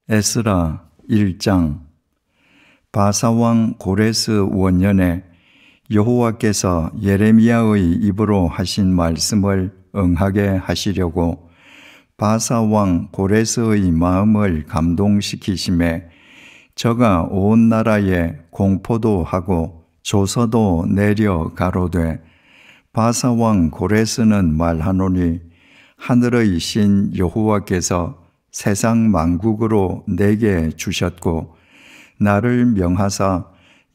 에스라 1장. 바사왕 고레스 원년에 여호와께서 예레미야의 입으로 하신 말씀을 응하게 하시려고 바사왕 고레스의 마음을 감동시키심에 저가 온 나라에 공포도 하고 조서도 내려 가로되, 바사왕 고레스는 말하노니 하늘의 신 여호와께서 세상 만국으로 내게 주셨고 나를 명하사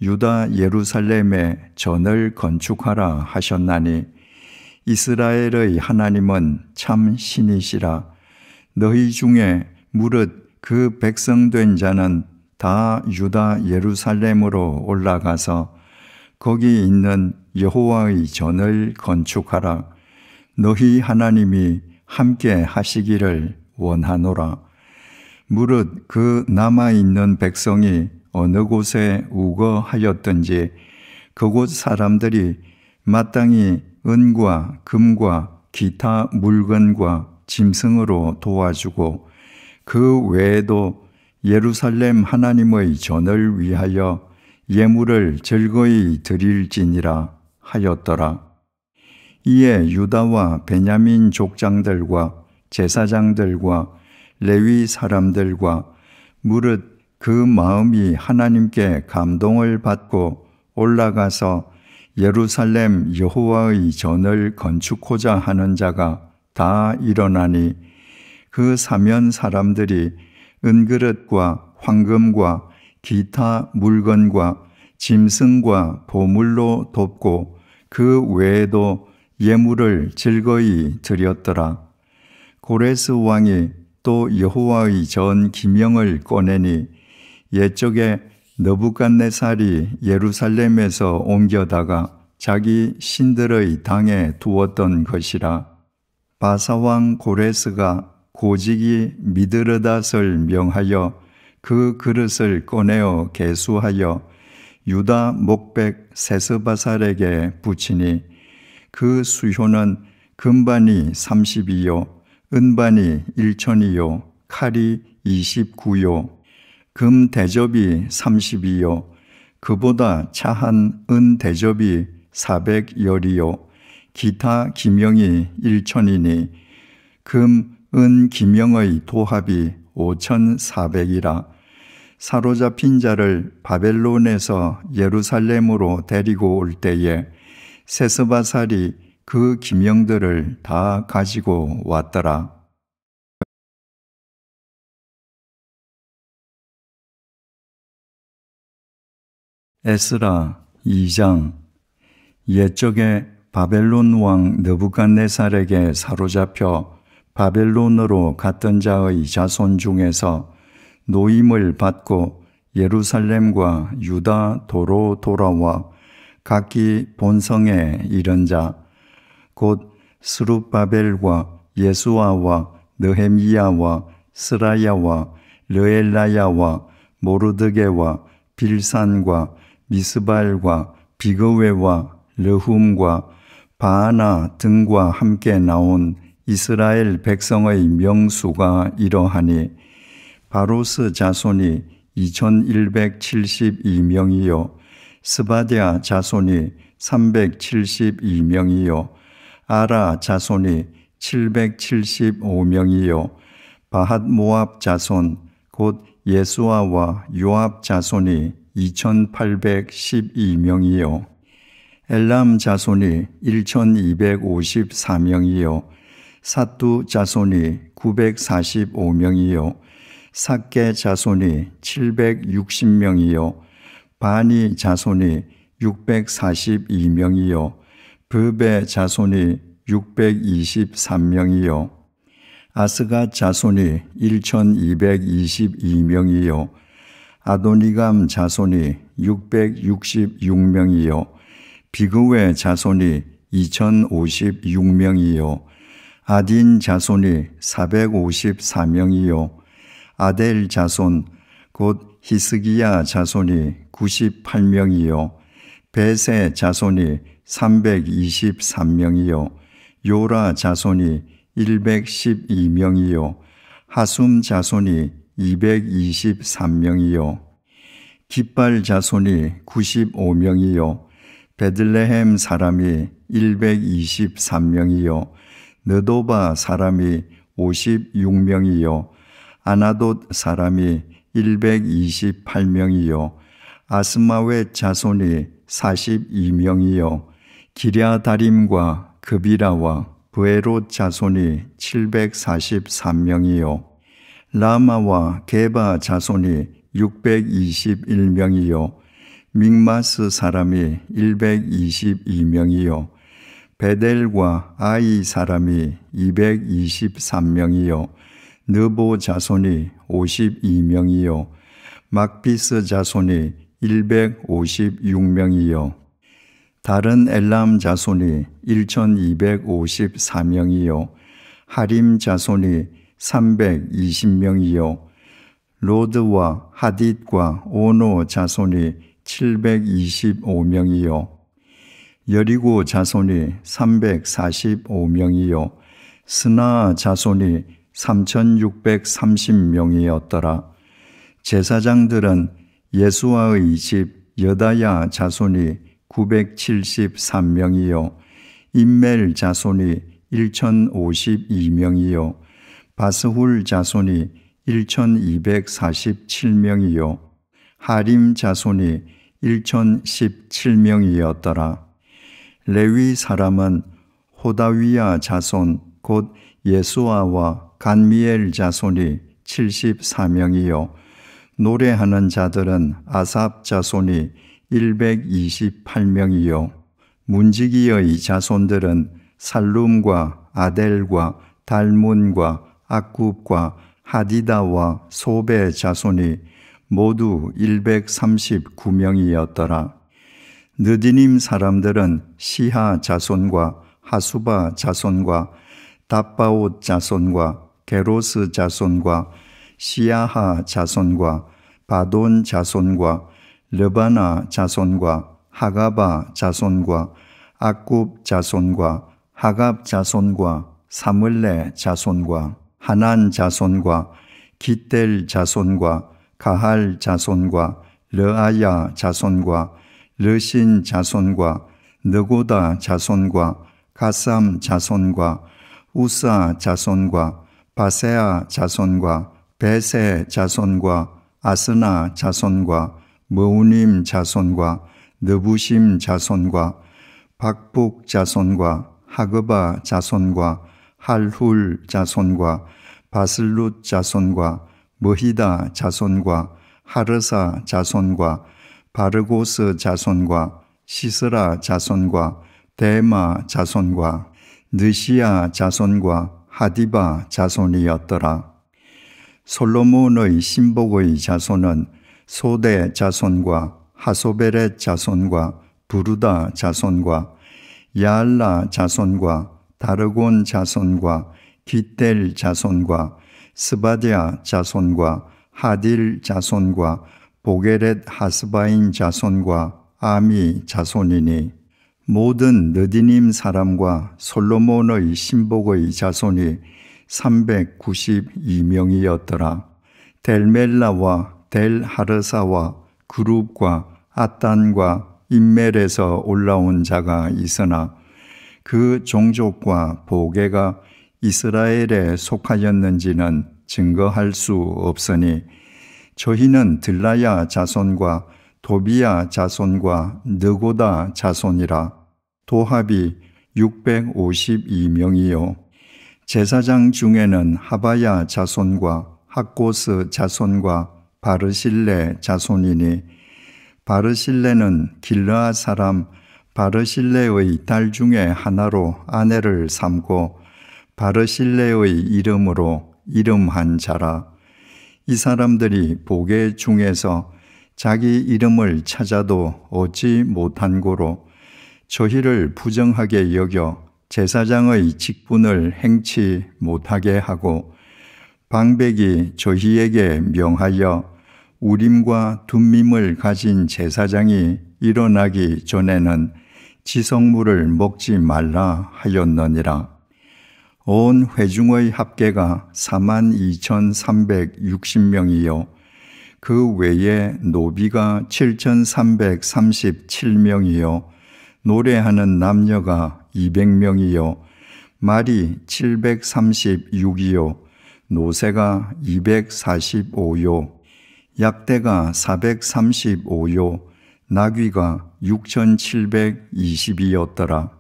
유다 예루살렘에 전을 건축하라 하셨나니, 이스라엘의 하나님은 참 신이시라. 너희 중에 무릇 그 백성된 자는 다 유다 예루살렘으로 올라가서 거기 있는 여호와의 전을 건축하라. 너희 하나님이 함께 하시기를 원하노라. 무릇 그 남아있는 백성이 어느 곳에 우거하였든지 그곳 사람들이 마땅히 은과 금과 기타 물건과 짐승으로 도와주고 그 외에도 예루살렘 하나님의 전을 위하여 예물을 즐거이 드릴지니라 하였더라. 이에 유다와 베냐민 족장들과 제사장들과 레위 사람들과 무릇 그 마음이 하나님께 감동을 받고 올라가서 예루살렘 여호와의 전을 건축하자 하는 자가 다 일어나니, 그 사면 사람들이 은그릇과 황금과 기타 물건과 짐승과 보물로 돕고 그 외에도 예물을 즐거이 드렸더라. 고레스 왕이 또 여호와의 전 기명을 꺼내니, 옛적에 느부갓네살이 예루살렘에서 옮겨다가 자기 신들의 당에 두었던 것이라. 바사왕 고레스가 고직이 미드르닷을 명하여 그 그릇을 꺼내어 계수하여 유다 목백 세스바살에게 붙이니, 그 수효는 금반이 30이요 은반이 1천이요 칼이 29요 금 대접이 30이요 그보다 차한 은 대접이 400열이요 기타 기명이 1천이니 금, 은 기명의 도합이 5,400이라. 사로잡힌 자를 바벨론에서 예루살렘으로 데리고 올 때에 세스바살이 그 기명들을 다 가지고 왔더라. 에스라 2장. 옛적에 바벨론 왕 느부갓네살에게 사로잡혀 바벨론으로 갔던 자의 자손 중에서 노임을 받고 예루살렘과 유다 도로 돌아와 각기 본성에 이른 자, 곧 스룹바벨과 예수아와 느헤미야와 스라야와 르엘라야와 모르드게와 빌산과 미스발과 비그웨와 르훔과 바하나 등과 함께 나온 이스라엘 백성의 명수가 이러하니, 바로스 자손이 2172명이요 스바랴 자손이 372명이요 아라 자손이 775명이요 바핫모압 자손 곧 예수아와 요압 자손이 2812명이요 엘람 자손이 1254명이요 사뚜 자손이 945명이요 삭게 자손이 760명이요 바니 자손이 642명이요 브베 자손이 623명이요 아스갓 자손이 1222명이요 아도니감 자손이 666명이요 비그웨 자손이 2056명이요 아딘 자손이 454명이요 아델 자손 곧 히스기야 자손이 98명이요 베세 자손이 323명이요 요라 자손이 112명이요 하숨 자손이 223명이요 깃발 자손이 95명이요 베들레헴 사람이 123명이요 느도바 사람이 56명이요 아나돗 사람이 128명이요 아스마웻 자손이 42명이요 기랴다림과 그비라와 브에롯 자손이 743명이요 라마와 게바 자손이 621명이요 믹마스 사람이 122명이요 베델과 아이 사람이 223명이요 느보 자손이 52명이요 막비스 자손이 156명이요 다른 엘람 자손이 1254명이요 하림 자손이 320명이요 로드와 하딧과 오노 자손이 725명이요 여리고 자손이 345명이요 스나 자손이 3630명이었더라. 제사장들은 예수아의 집 여다야 자손이 973명이요 임멜 자손이 1052명이요 바스훌 자손이 1247명이요 하림 자손이 1017명이었더라. 레위 사람은 호다위야 자손 곧 예수아와 간미엘 자손이 74명이요 노래하는 자들은 아삽 자손이 128명이요 문지기의 자손들은 살룸과 아델과 달문과 악굽과 하디다와 소베 자손이 모두 139명이었더라. 느디님 사람들은 시하 자손과 하수바 자손과 답바옷 자손과 게로스 자손과 시야하 자손과 바돈 자손과 르바나 자손과 하가바 자손과 악굽 자손과 하갑 자손과 사물레 자손과 하난 자손과 깃델 자손과 가할 자손과 르아야 자손과 르신 자손과 느고다 자손과 가삼 자손과 우사 자손과 바세아 자손과 베세 자손과 아스나 자손과 무우님 자손과 느부심 자손과 박북 자손과 하그바 자손과 할훌 자손과 바슬룻 자손과 머히다 자손과 하르사 자손과 바르고스 자손과 시스라 자손과 데마 자손과 느시아 자손과 하디바 자손이었더라. 솔로몬의 신복의 자손은 소대 자손과 하소베렛 자손과 부르다 자손과 야알라 자손과 다르곤 자손과 깃델 자손과 스바디아 자손과 하딜 자손과 보게렛 하스바인 자손과 아미 자손이니 모든 느디님 사람과 솔로몬의 신복의 자손이 392명이었더라. 델멜라와 델하르사와 그룹과 아단과 임멜에서 올라온 자가 있으나 그 종족과 보게가 이스라엘에 속하였는지는 증거할 수 없으니 저희는 들라야 자손과 도비야 자손과 느고다 자손이라. 도합이 652명이요 제사장 중에는 하바야 자손과 학고스 자손과 바르실레 자손이니 바르실레는 길르앗 사람 바르실레의 딸 중에 하나로 아내를 삼고 바르실레의 이름으로 이름한 자라. 이 사람들이 보게 중에서 자기 이름을 찾아도 얻지 못한 고로 저희를 부정하게 여겨 제사장의 직분을 행치 못하게 하고 방백이 저희에게 명하여 우림과 둠밈을 가진 제사장이 일어나기 전에는 지성물을 먹지 말라 하였느니라. 온 회중의 합계가 42,360명이요 그 외에 노비가 7,337명이요 노래하는 남녀가 200명이요 말이 736이요 노새가 245요 약대가 435요 나귀가 6,720이었더라.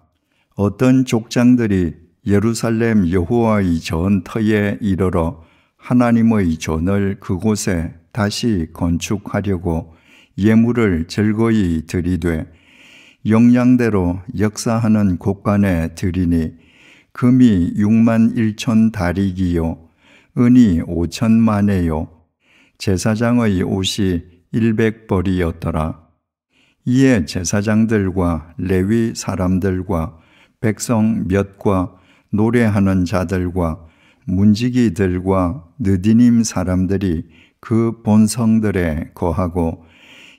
어떤 족장들이 예루살렘 여호와의 전터에 이르러 하나님의 전을 그곳에 다시 건축하려고 예물을 즐거이 드리되 영양대로 역사하는 곳간에 드리니 금이 6만 1천 다리기요 은이 5천만에요 제사장의 옷이 100벌이었더라. 이에 제사장들과 레위 사람들과 백성 몇과 노래하는 자들과 문지기들과 느디님 사람들이 그 본성들에 거하고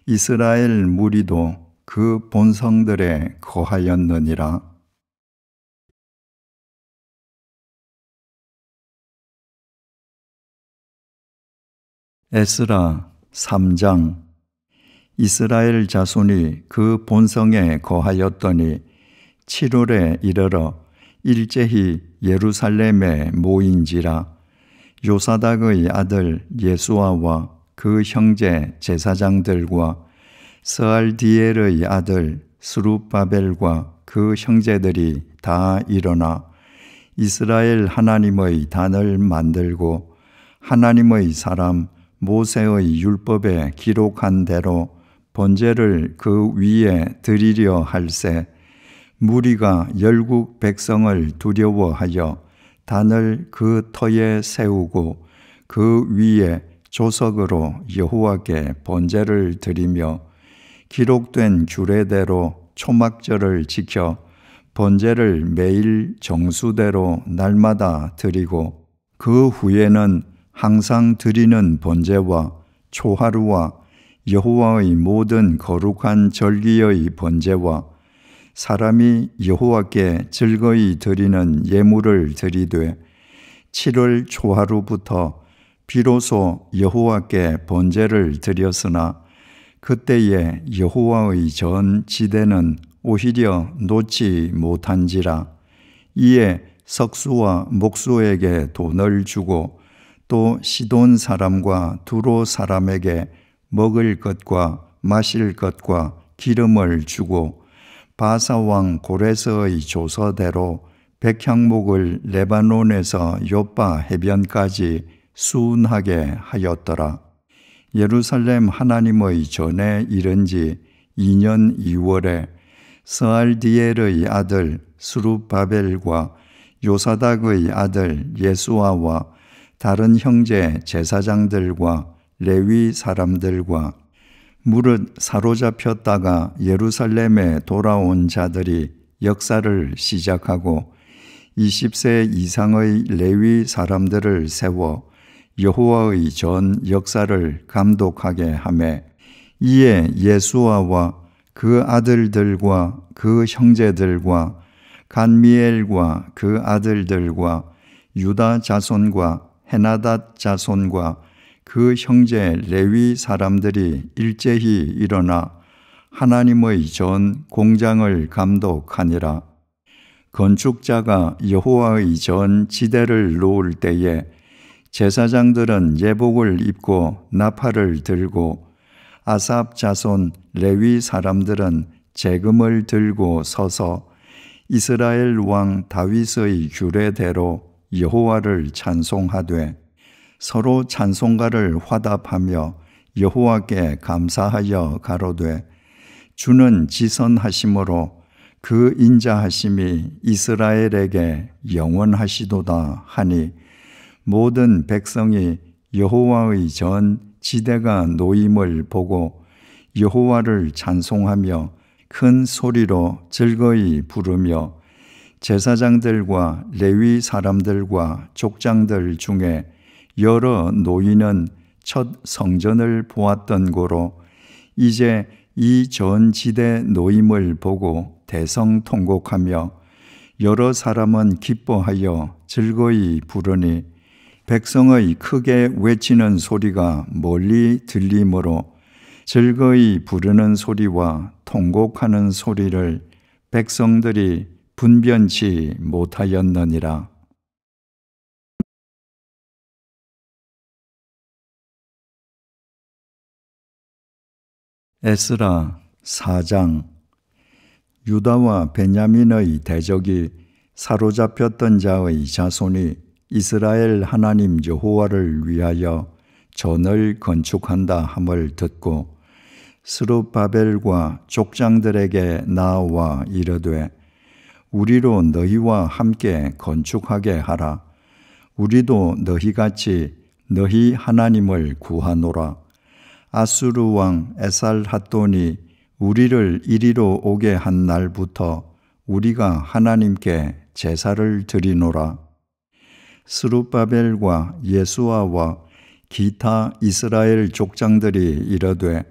이스라엘 무리도 그 본성들에 거하였느니라. 에스라 3장. 이스라엘 자손이 그 본성에 거하였더니 7월에 이르러 일제히 예루살렘에 모인지라. 요사닥의 아들 예수아와 그 형제 제사장들과 스알디엘의 아들 스룹바벨과 그 형제들이 다 일어나 이스라엘 하나님의 단을 만들고 하나님의 사람 모세의 율법에 기록한 대로 번제를 그 위에 드리려 할세 무리가 열국 백성을 두려워하여 단을 그 터에 세우고 그 위에 조석으로 여호와께 번제를 드리며 기록된 규례대로 초막절을 지켜 번제를 매일 정수대로 날마다 드리고 그 후에는 항상 드리는 번제와 초하루와 여호와의 모든 거룩한 절기의 번제와 사람이 여호와께 즐거이 드리는 예물을 드리되 7월 초하루부터 비로소 여호와께 번제를 드렸으나 그때에 여호와의 전 지대는 오히려 놓지 못한지라. 이에 석수와 목수에게 돈을 주고 또 시돈 사람과 두로 사람에게 먹을 것과 마실 것과 기름을 주고 바사왕 고레스의 조서대로 백향목을 레바논에서 요빠 해변까지 수운하게 하였더라. 예루살렘 하나님의 전에 이른 지 2년 2월에 스알디엘의 아들 스룹바벨과 요사닥의 아들 예수아와 다른 형제 제사장들과 레위 사람들과 무릇 사로잡혔다가 예루살렘에 돌아온 자들이 역사를 시작하고 20세 이상의 레위 사람들을 세워 여호와의 전 역사를 감독하게 하매 이에 예수아와 그 아들들과 그 형제들과 간미엘과 그 아들들과 유다 자손과 헤나닷 자손과 그 형제 레위 사람들이 일제히 일어나 하나님의 전 공장을 감독하니라. 건축자가 여호와의 전 지대를 놓을 때에 제사장들은 예복을 입고 나팔을 들고 아삽 자손 레위 사람들은 재금을 들고 서서 이스라엘 왕 다윗의 규례대로 여호와를 찬송하되 서로 찬송가를 화답하며 여호와께 감사하여 가로되 주는 지선하심으로 그 인자하심이 이스라엘에게 영원하시도다 하니 모든 백성이 여호와의 전 지대가 놓임을 보고 여호와를 찬송하며 큰 소리로 즐거이 부르며 제사장들과 레위 사람들과 족장들 중에 여러 노인은 첫 성전을 보았던 고로 이제 이 전 지대 노임을 보고 대성통곡하며 여러 사람은 기뻐하여 즐거이 부르니 백성의 크게 외치는 소리가 멀리 들리므로 즐거이 부르는 소리와 통곡하는 소리를 백성들이 분변치 못하였느니라. 에스라 4장. 유다와 베냐민의 대적이 사로잡혔던 자의 자손이 이스라엘 하나님 여호와를 위하여 전을 건축한다 함을 듣고 스룹바벨과 족장들에게 나아와 이르되 우리로 너희와 함께 건축하게 하라. 우리도 너희같이 너희 하나님을 구하노라. 아수르 왕 에살핫돈이 우리를 이리로 오게 한 날부터 우리가 하나님께 제사를 드리노라. 스룹바벨과 예수아와 기타 이스라엘 족장들이 이르되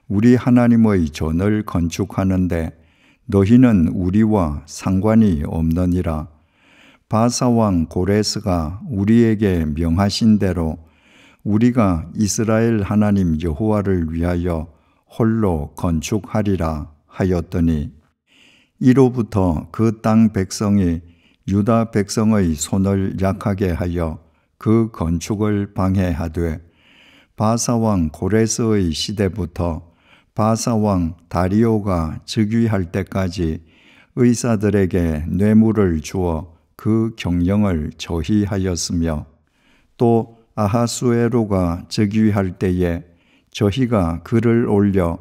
우리 하나님의 전을 건축하는데 너희는 우리와 상관이 없느니라. 바사왕 고레스가 우리에게 명하신 대로 우리가 이스라엘 하나님 여호와를 위하여 홀로 건축하리라 하였더니 이로부터 그 땅 백성이 유다 백성의 손을 약하게 하여 그 건축을 방해하되 바사왕 고레스의 시대부터 바사왕 다리오가 즉위할 때까지 의사들에게 뇌물을 주어 그 경영을 저희하였으며 또 아하수에로가 즉위할 때에 저희가 글을 올려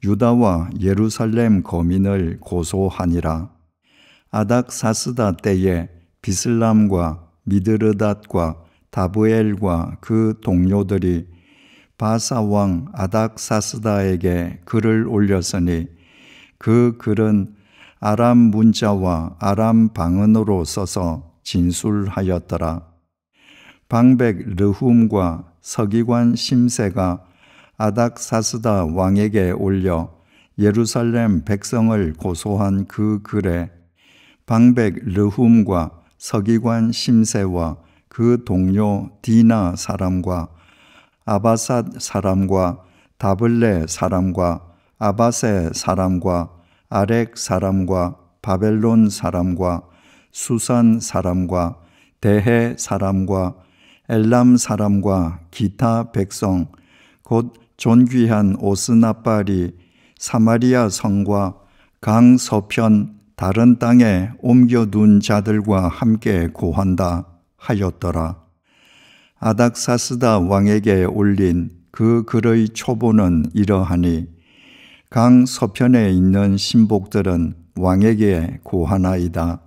유다와 예루살렘 거민을 고소하니라. 아닥사스다 때에 비슬람과 미드르닷과 다브엘과 그 동료들이 바사왕 아닥사스다에게 글을 올렸으니 그 글은 아람 문자와 아람 방언으로 써서 진술하였더라. 방백 르훔과 서기관 심세가 아닥사스다 왕에게 올려 예루살렘 백성을 고소한 그 글에 방백 르훔과 서기관 심세와 그 동료 디나 사람과 아바삿 사람과 다블레 사람과 아바세 사람과 아렉 사람과 바벨론 사람과 수산 사람과 대해 사람과 엘람 사람과 기타 백성 곧 존귀한 오스나발이 사마리아 성과 강 서편 다른 땅에 옮겨둔 자들과 함께 고한다 하였더라. 아닥사스다 왕에게 올린 그 글의 초보는 이러하니 강 서편에 있는 신복들은 왕에게 고하나이다.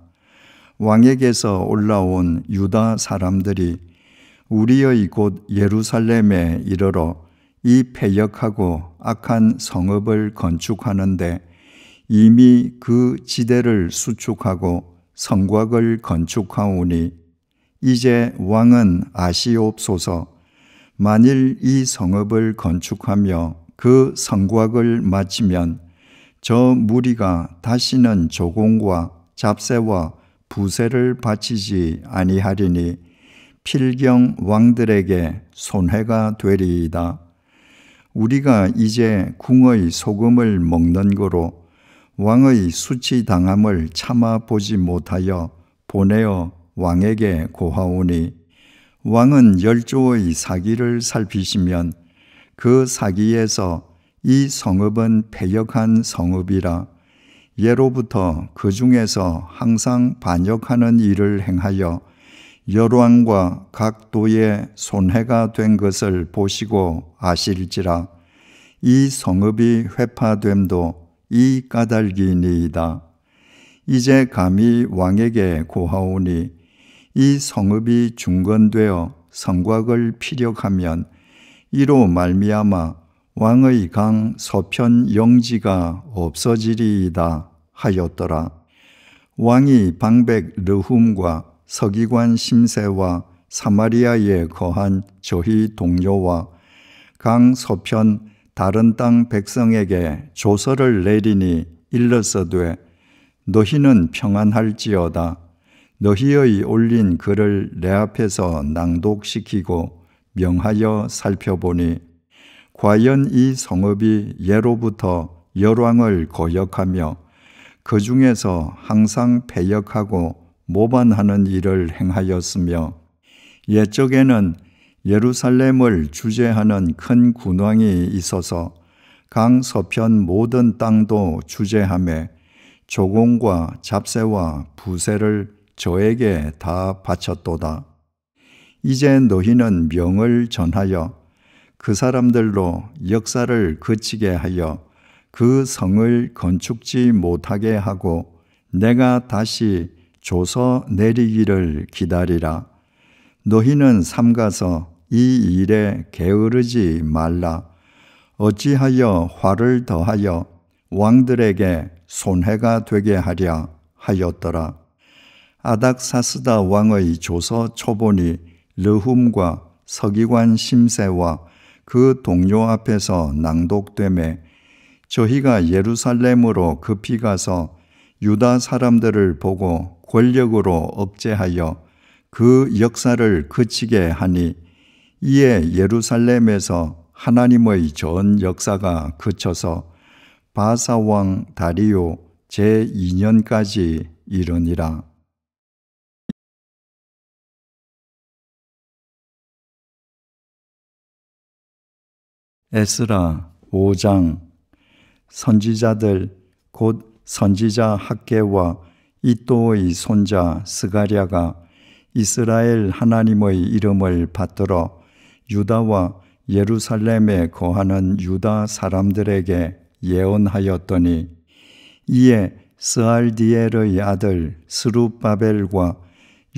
왕에게서 올라온 유다 사람들이 우리의 곳 예루살렘에 이르러 이 패역하고 악한 성읍을 건축하는데 이미 그 지대를 수축하고 성곽을 건축하오니 이제 왕은 아시옵소서. 만일 이 성읍을 건축하며 그 성곽을 마치면 저 무리가 다시는 조공과 잡세와 부세를 바치지 아니하리니 필경 왕들에게 손해가 되리이다. 우리가 이제 궁의 소금을 먹는 거로 왕의 수치당함을 참아 보지 못하여 보내어 왕에게 고하오니 왕은 열조의 사기를 살피시면 그 사기에서 이 성읍은 패역한 성읍이라 예로부터 그 중에서 항상 반역하는 일을 행하여 열왕과 각 도에 손해가 된 것을 보시고 아실지라 이 성읍이 회파됨도 이 까닭이니이다. 이제 감히 왕에게 고하오니 이 성읍이 중건되어 성곽을 피력하면 이로 말미암아 왕의 강 서편 영지가 없어지리이다 하였더라. 왕이 방백 르훔과 서기관 심세와 사마리아에 거한 저희 동료와 강 서편 다른 땅 백성에게 조서를 내리니 일러서되 너희는 평안할지어다. 너희의 올린 글을 내 앞에서 낭독시키고 명하여 살펴보니 과연 이 성읍이 예로부터 열왕을 거역하며 그 중에서 항상 패역하고 모반하는 일을 행하였으며 옛적에는 예루살렘을 주재하는 큰 군왕이 있어서 강 서편 모든 땅도 주재하며 조공과 잡세와 부세를 저에게 다 바쳤도다. 이제 너희는 명을 전하여 그 사람들로 역사를 그치게 하여 그 성을 건축지 못하게 하고 내가 다시 조서 내리기를 기다리라. 너희는 삼가서 이 일에 게으르지 말라. 어찌하여 화를 더하여 왕들에게 손해가 되게 하랴 하였더라. 아닥사스다 왕의 조서 초본이 르훔과 서기관 심세와 그 동료 앞에서 낭독되매 저희가 예루살렘으로 급히 가서 유다 사람들을 보고 권력으로 억제하여 그 역사를 그치게 하니 이에 예루살렘에서 하나님의 전 역사가 그쳐서 바사왕 다리오 제2년까지 이르니라. 에스라 5장. 선지자들 곧 선지자 학개와 이또의 손자 스가랴가 이스라엘 하나님의 이름을 받들어 유다와 예루살렘에 거하는 유다 사람들에게 예언하였더니 이에 스알디엘의 아들 스룹바벨과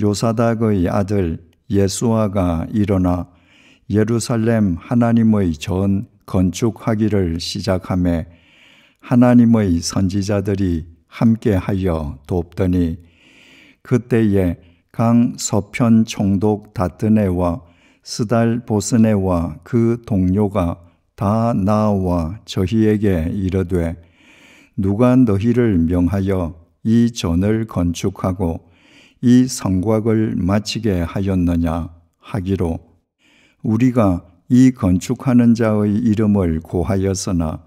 요사닥의 아들 예수아가 일어나 예루살렘 하나님의 전 건축하기를 시작하며 하나님의 선지자들이 함께하여 돕더니 그때에 강 서편 총독 다뜨네와 스달 보스네와 그 동료가 다 나와 저희에게 이르되 누가 너희를 명하여 이 전을 건축하고 이 성곽을 마치게 하였느냐 하기로 우리가 이 건축하는 자의 이름을 고하였으나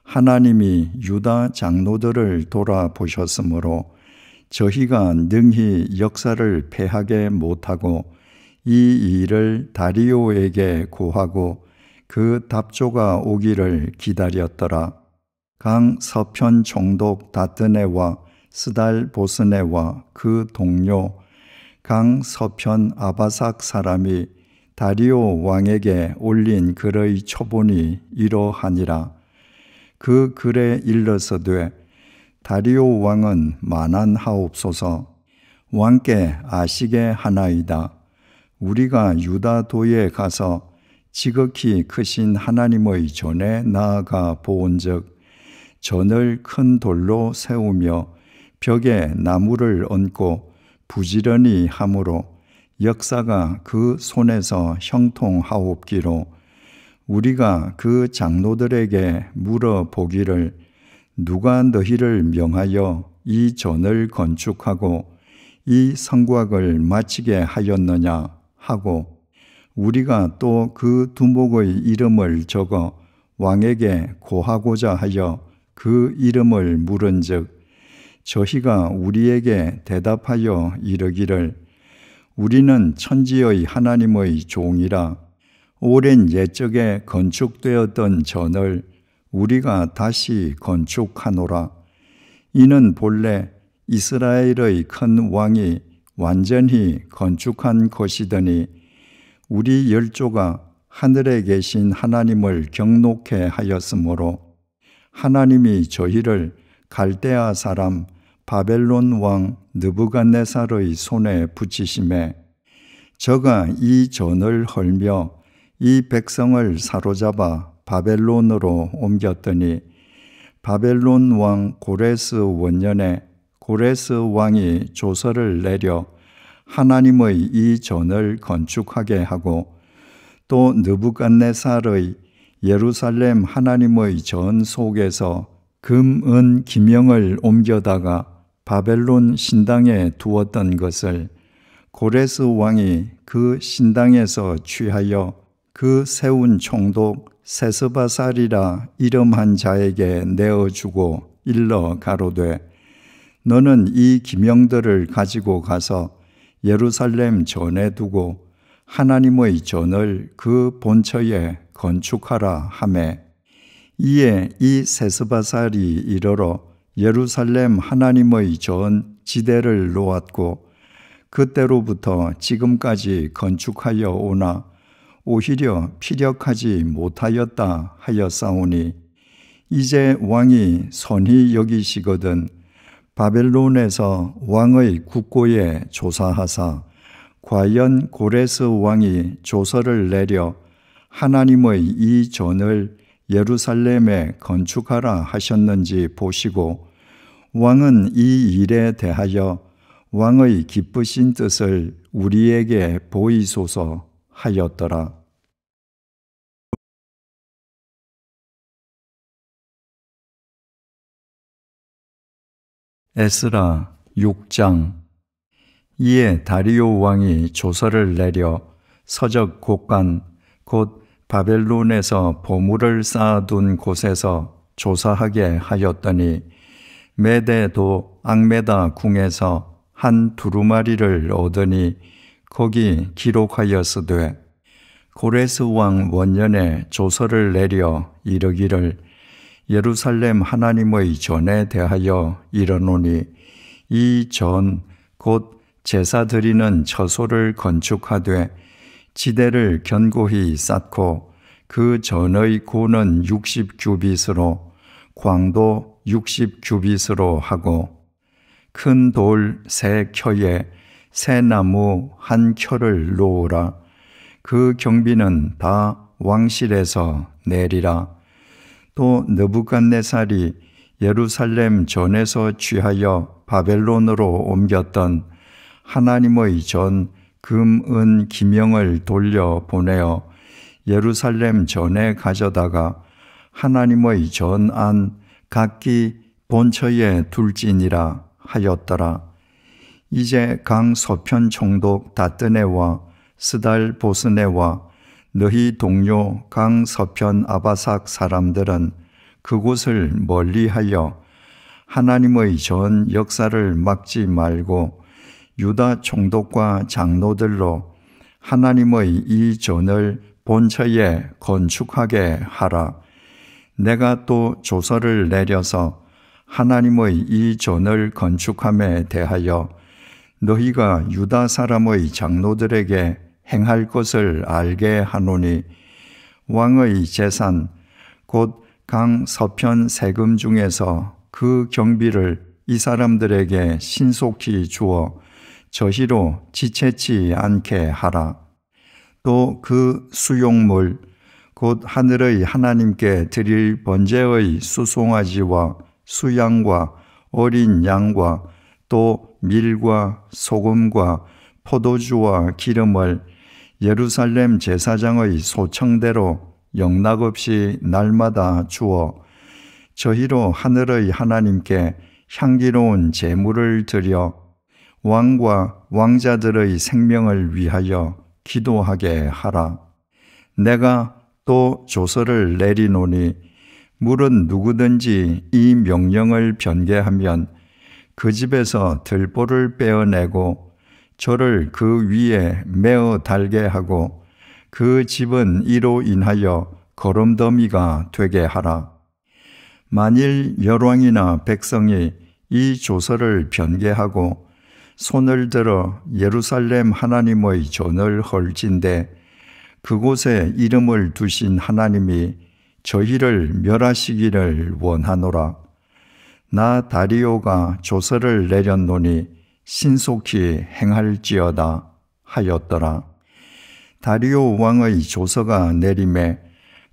하나님이 유다 장로들을 돌아보셨으므로 저희가 능히 역사를 패하게 못하고 이 일을 다리오에게 고하고 그 답조가 오기를 기다렸더라. 강 서편 총독 다뜨네와 스달 보스네와 그 동료 강 서편 아바삭 사람이 다리오 왕에게 올린 글의 초본이 이러하니라. 그 글에 일러서되 다리오 왕은 만안하옵소서. 왕께 아시게 하나이다. 우리가 유다도에 가서 지극히 크신 하나님의 전에 나아가 보온즉 전을 큰 돌로 세우며 벽에 나무를 얹고 부지런히 함으로 역사가 그 손에서 형통하옵기로 우리가 그 장로들에게 물어보기를 누가 너희를 명하여 이 전을 건축하고 이 성곽을 마치게 하였느냐 하고 우리가 또 그 두목의 이름을 적어 왕에게 고하고자 하여 그 이름을 물은즉 저희가 우리에게 대답하여 이르기를 우리는 천지의 하나님의 종이라 오랜 옛적에 건축되었던 전을 우리가 다시 건축하노라. 이는 본래 이스라엘의 큰 왕이 완전히 건축한 것이더니 우리 열조가 하늘에 계신 하나님을 경록해 하였으므로 하나님이 저희를 갈대아 사람 바벨론 왕 느부갓네살의 손에 붙이심에 저가 이 전을 헐며 이 백성을 사로잡아 바벨론으로 옮겼더니 바벨론 왕 고레스 원년에 고레스 왕이 조서를 내려 하나님의 이 전을 건축하게 하고 또 느부갓네살의 예루살렘 하나님의 전 속에서 금, 은, 기명을 옮겨다가 바벨론 신당에 두었던 것을 고레스 왕이 그 신당에서 취하여 그 세운 총독 세스바살이라 이름한 자에게 내어주고 일러 가로되 너는 이 기명들을 가지고 가서 예루살렘 전에 두고 하나님의 전을 그 본처에 건축하라 하매 이에 이 세스바살이 이르러 예루살렘 하나님의 전 지대를 놓았고 그때로부터 지금까지 건축하여 오나 오히려 피력하지 못하였다 하였사오니 이제 왕이 선히 여기시거든 바벨론에서 왕의 국고에 조사하사 과연 고레스 왕이 조서를 내려 하나님의 이 전을 예루살렘에 건축하라 하셨는지 보시고 왕은 이 일에 대하여 왕의 기쁘신 뜻을 우리에게 보이소서 하였더라. 에스라 6장. 이에 다리오 왕이 조서를 내려 서적 곳간 곧 바벨론에서 보물을 쌓아둔 곳에서 조사하게 하였더니 메대도 앙메다 궁에서 한 두루마리를 얻으니 거기 기록하였으되 고레스 왕 원년에 조서를 내려 이르기를 예루살렘 하나님의 전에 대하여 이르노니 이 전 곧 제사 드리는 처소를 건축하되 지대를 견고히 쌓고 그 전의 고는 60규빗으로 광도 60규빗으로 하고 큰 돌 세 켜에 새 나무 한 켜를 놓으라. 그 경비는 다 왕실에서 내리라. 또 느부갓네살이 예루살렘 전에서 취하여 바벨론으로 옮겼던 하나님의 전 금, 은, 기명을 돌려 보내어 예루살렘 전에 가져다가 하나님의 전 안 각기 본처에 둘지니라 하였더라. 이제 강 서편 총독 다뜨네와 스달 보스네와 너희 동료 강 서편 아바삭 사람들은 그곳을 멀리하여 하나님의 전 역사를 막지 말고 유다 총독과 장로들로 하나님의 이 전을 본처에 건축하게 하라. 내가 또 조서를 내려서 하나님의 이 전을 건축함에 대하여 너희가 유다 사람의 장로들에게 행할 것을 알게 하노니 왕의 재산 곧 강 서편 세금 중에서 그 경비를 이 사람들에게 신속히 주어 저희로 지체치 않게 하라. 또 그 수용물 곧 하늘의 하나님께 드릴 번제의 수송아지와 수양과 어린 양과 또 밀과 소금과 포도주와 기름을 예루살렘 제사장의 소청대로 영락없이 날마다 주어 저희로 하늘의 하나님께 향기로운 제물을 드려 왕과 왕자들의 생명을 위하여 기도하게 하라. 내가 또 조서를 내리노니 물은 누구든지 이 명령을 변개하면 그 집에서 들보를 빼어내고 저를 그 위에 메어 달게 하고 그 집은 이로 인하여 거름더미가 되게 하라. 만일 열왕이나 백성이 이 조서를 변개하고 손을 들어 예루살렘 하나님의 전을 헐진대 그곳에 이름을 두신 하나님이 저희를 멸하시기를 원하노라. 나 다리오가 조서를 내렸노니 신속히 행할지어다 하였더라. 다리오 왕의 조서가 내림에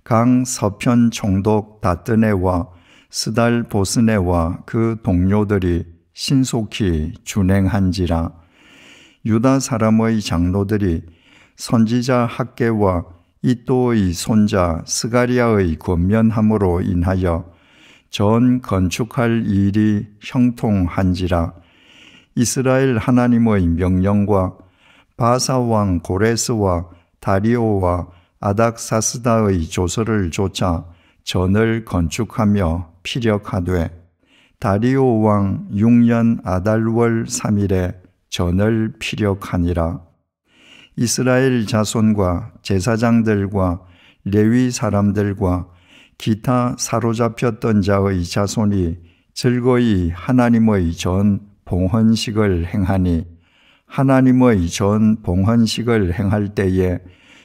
강 서편 총독 다뜨네와 스달 보스네와 그 동료들이 신속히 준행한지라. 유다 사람의 장로들이 선지자 학개와 이또의 손자 스가리아의 권면함으로 인하여 전 건축할 일이 형통한지라. 이스라엘 하나님의 명령과 바사왕 고레스와 다리오와 아닥사스다의 조서를 좇아 전을 건축하며 피력하되 다리오 왕 6년 아달월 3일에 전을 피력하니라. 이스라엘 자손과 제사장들과 레위 사람들과 기타 사로잡혔던 자의 자손이 즐거이 하나님의 전 봉헌식을 행하니 하나님의 전 봉헌식을 행할 때에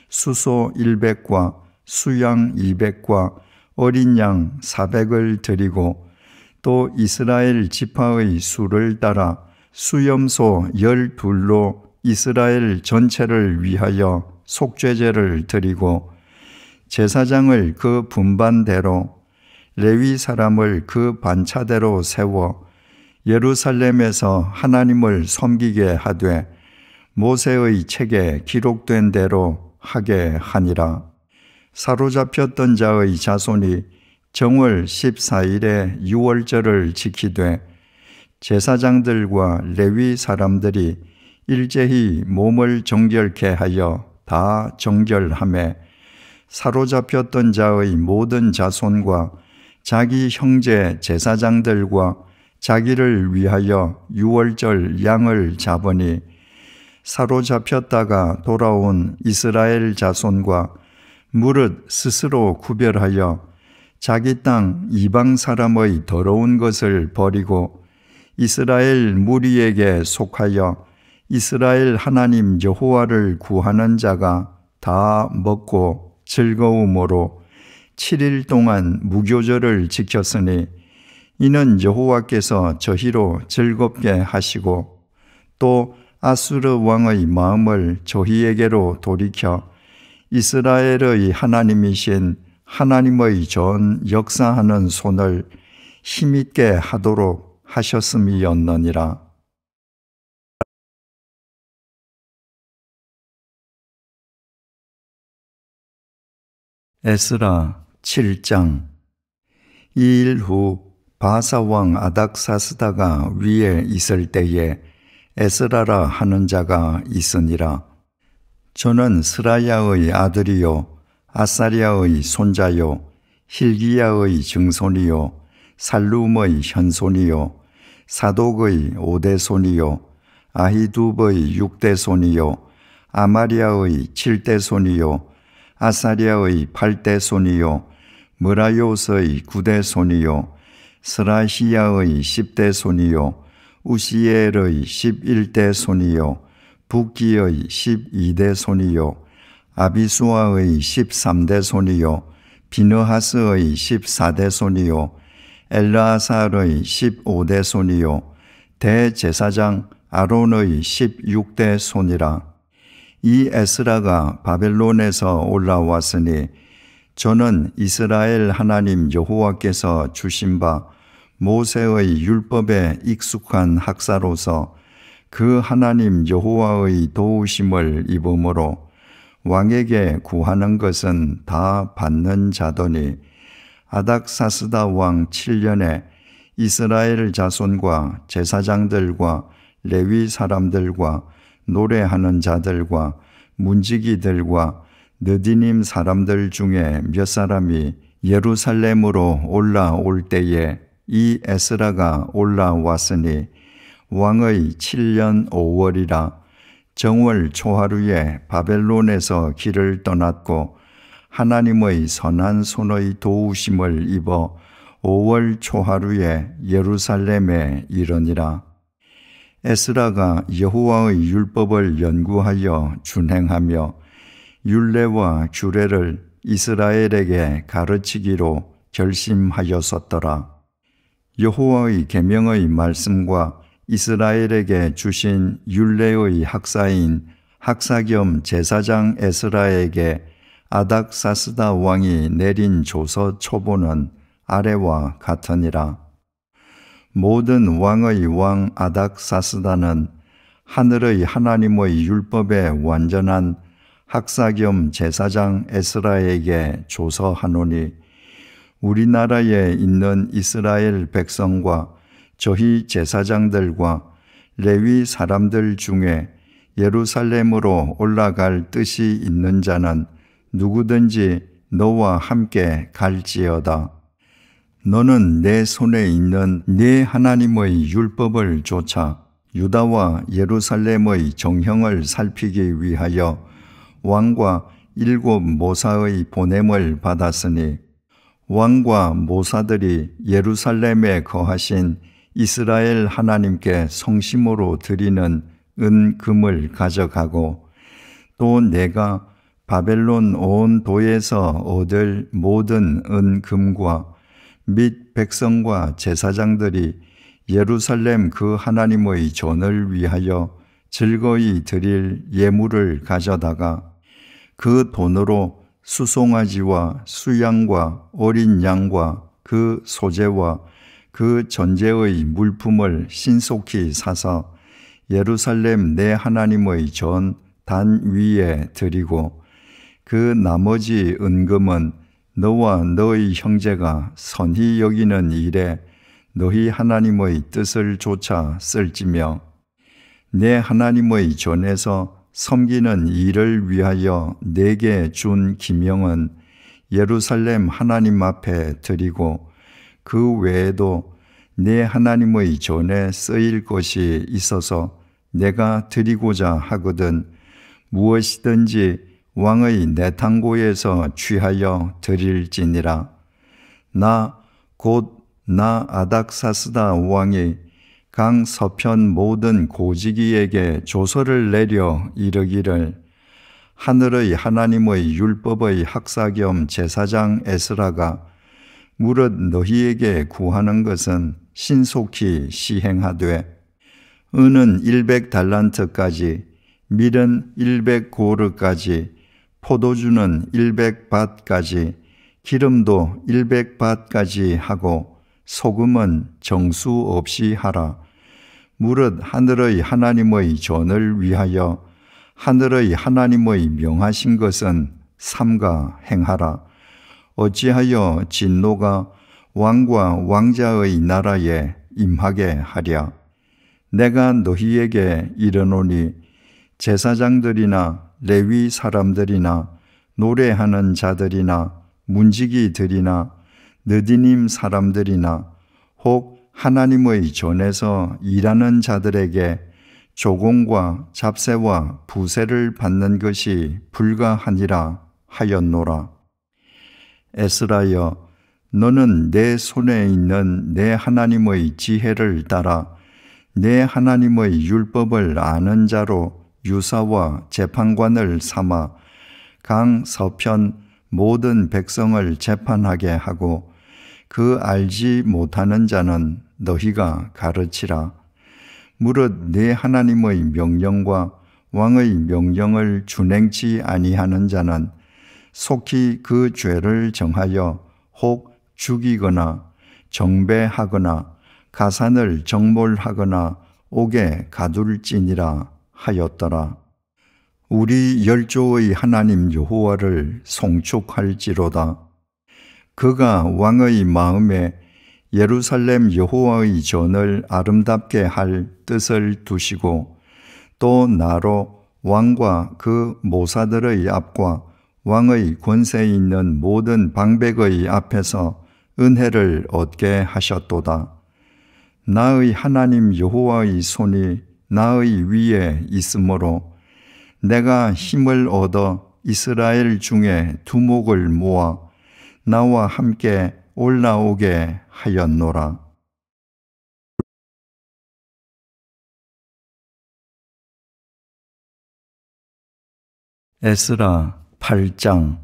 수소 100과 수양 200과 어린 양 400을 드리고 또 이스라엘 지파의 수를 따라 수염소 12로 이스라엘 전체를 위하여 속죄제를 드리고 제사장을 그 분반대로 레위 사람을 그 반차대로 세워 예루살렘에서 하나님을 섬기게 하되 모세의 책에 기록된 대로 하게 하니라. 사로잡혔던 자의 자손이 정월 14일에 유월절을 지키되 제사장들과 레위 사람들이 일제히 몸을 정결케 하여 다 정결하매 사로잡혔던 자의 모든 자손과 자기 형제 제사장들과 자기를 위하여 유월절 양을 잡으니 사로잡혔다가 돌아온 이스라엘 자손과 무릇 스스로 구별하여 자기 땅 이방 사람의 더러운 것을 버리고 이스라엘 무리에게 속하여 이스라엘 하나님 여호와를 구하는 자가 다 먹고 즐거움으로 7일 동안 무교절을 지켰으니 이는 여호와께서 저희로 즐겁게 하시고 또 아수르 왕의 마음을 저희에게로 돌이켜 이스라엘의 하나님이신 하나님의 전 역사하는 손을 힘있게 하도록 하셨음이었느니라. 에스라 7장. 이 일 후 바사왕 아닥사스다가 위에 있을 때에 에스라라 하는 자가 있으니라. 저는 스라야의 아들이요 아사랴의 손자요 힐기야의 증손이요 살룸의 현손이요 사독의 5대 손이요 아히두브의 6대 손이요 아마리아의 7대 손이요 아사랴의 8대 손이요 므라요스의 9대 손이요 스라히야의 10대 손이요 우시엘의 11대 손이요 북기의 12대 손이요 아비수아의 13대 손이요 비느하스의 14대 손이요 엘라아살의 15대 손이요 대제사장 아론의 16대 손이라. 이 에스라가 바벨론에서 올라왔으니 저는 이스라엘 하나님 여호와께서 주신 바 모세의 율법에 익숙한 학사로서 그 하나님 여호와의 도우심을 입음으로 왕에게 구하는 것은 다 받는 자더니 아닥사스다 왕 7년에 이스라엘 자손과 제사장들과 레위 사람들과 노래하는 자들과 문지기들과 느디님 사람들 중에 몇 사람이 예루살렘으로 올라올 때에 이 에스라가 올라왔으니 왕의 7년 5월이라 정월 초하루에 바벨론에서 길을 떠났고 하나님의 선한 손의 도우심을 입어 5월 초하루에 예루살렘에 이르니라. 에스라가 여호와의 율법을 연구하여 준행하며 율례와 규례를 이스라엘에게 가르치기로 결심하였었더라. 여호와의 계명의 말씀과 이스라엘에게 주신 율례의 학사인 학사 겸 제사장 에스라에게 아닥사스다 왕이 내린 조서 초보는 아래와 같으니라. 모든 왕의 왕 아닥사스다는 하늘의 하나님의 율법에 완전한 학사 겸 제사장 에스라에게 조서하노니 우리나라에 있는 이스라엘 백성과 저희 제사장들과 레위 사람들 중에 예루살렘으로 올라갈 뜻이 있는 자는 누구든지 너와 함께 갈지어다. 너는 내 손에 있는 네 하나님의 율법을 쫓아 유다와 예루살렘의 정형을 살피기 위하여 왕과 7 모사의 보냄을 받았으니 왕과 모사들이 예루살렘에 거하신 이스라엘 하나님께 성심으로 드리는 은, 금을 가져가고 또 내가 바벨론 온 도에서 얻을 모든 은, 금과 및 백성과 제사장들이 예루살렘 그 하나님의 전을 위하여 즐거이 드릴 예물을 가져다가 그 돈으로 수송아지와 수양과 어린 양과 그 소재와 그 전제의 물품을 신속히 사서 예루살렘 내 하나님의 전 단 위에 드리고 그 나머지 은금은 너와 너희 형제가 선히 여기는 일에 너희 하나님의 뜻을 좇아 쓸지며 내 하나님의 전에서 섬기는 일을 위하여 내게 준 기명은 예루살렘 하나님 앞에 드리고 그 외에도 내 하나님의 전에 쓰일 것이 있어서 내가 드리고자 하거든 무엇이든지 왕의 내탕고에서 취하여 드릴지니라. 나 곧 나 아닥사스다 왕이 강 서편 모든 고지기에게 조서를 내려 이르기를 하늘의 하나님의 율법의 학사 겸 제사장 에스라가 무릇 너희에게 구하는 것은 신속히 시행하되 은은 100달란트까지 밀은 100고르까지 포도주는 100밭까지 기름도 100밭까지 하고 소금은 정수 없이 하라. 무릇 하늘의 하나님의 전을 위하여 하늘의 하나님의 명하신 것은 삼가 행하라. 어찌하여 진노가 왕과 왕자의 나라에 임하게 하랴. 내가 너희에게 이르노니 제사장들이나 레위 사람들이나 노래하는 자들이나 문지기들이나 느디님 사람들이나 혹 하나님의 전에서 일하는 자들에게 조공과 잡세와 부세를 받는 것이 불가하니라 하였노라. 에스라여, 너는 내 손에 있는 내 하나님의 지혜를 따라 내 하나님의 율법을 아는 자로 유사와 재판관을 삼아 강 서편 모든 백성을 재판하게 하고 그 알지 못하는 자는 너희가 가르치라. 무릇 내 하나님의 명령과 왕의 명령을 준행치 아니하는 자는 속히 그 죄를 정하여 혹 죽이거나 정배하거나 가산을 정몰하거나 옥에 가둘지니라 하였더라. 우리 열조의 하나님 여호와를 송축할지로다. 그가 왕의 마음에 예루살렘 여호와의 전을 아름답게 할 뜻을 두시고 또 나로 왕과 그 모사들의 앞과 왕의 권세 있는 모든 방백의 앞에서 은혜를 얻게 하셨도다. 나의 하나님 여호와의 손이 나의 위에 있으므로 내가 힘을 얻어 이스라엘 중에 두목을 모아 나와 함께 올라오게 하였노라. 에스라 8장.